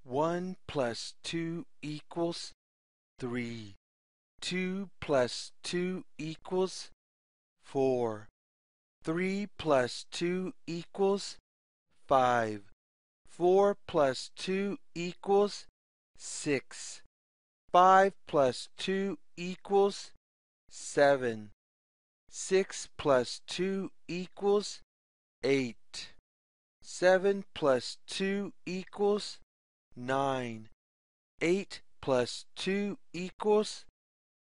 1 plus 2 equals 3. 2 plus 2 equals 4. 3 plus 2 equals 5. 4 plus 2 equals 6. 5 plus 2 equals 7. 6 plus 2 equals 8. 7 plus 2 equals 9. 8 plus 2 equals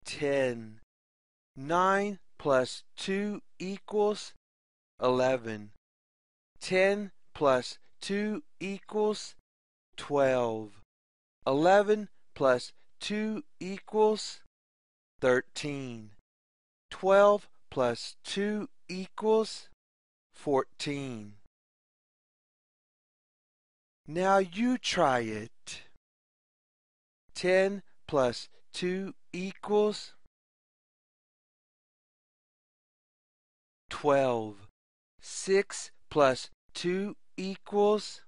10. 9 plus 2 equals 11. 10 plus 2 equals 12. 11 plus 2 equals 13. 12 plus 2 equals 14. Now you try it. 10 plus 2 equals 12. 6 plus 2 equals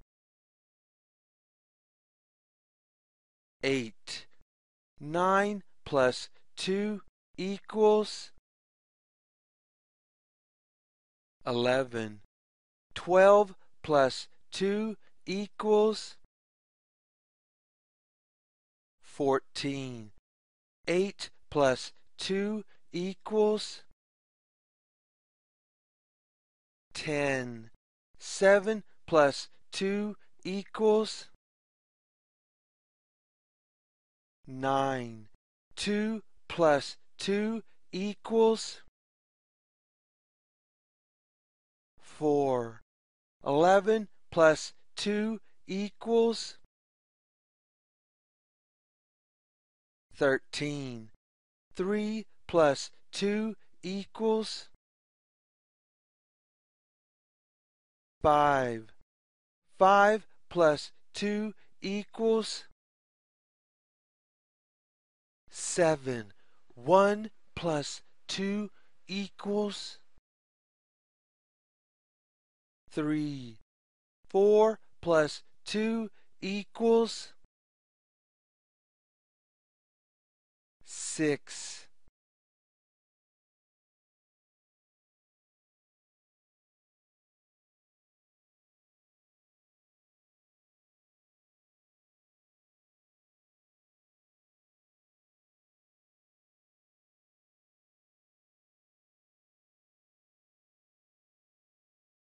8. 9 plus 2 equals 11. 12 plus 2 equals 14. 8 plus 2 equals 10. 7 plus 2 equals 9. 2 plus 2 equals 4. 11 plus 2 equals 13. 3 plus 2 equals 5. 5 plus 2 equals 7. 1 plus 2 equals 3. 4 plus 2 equals 6.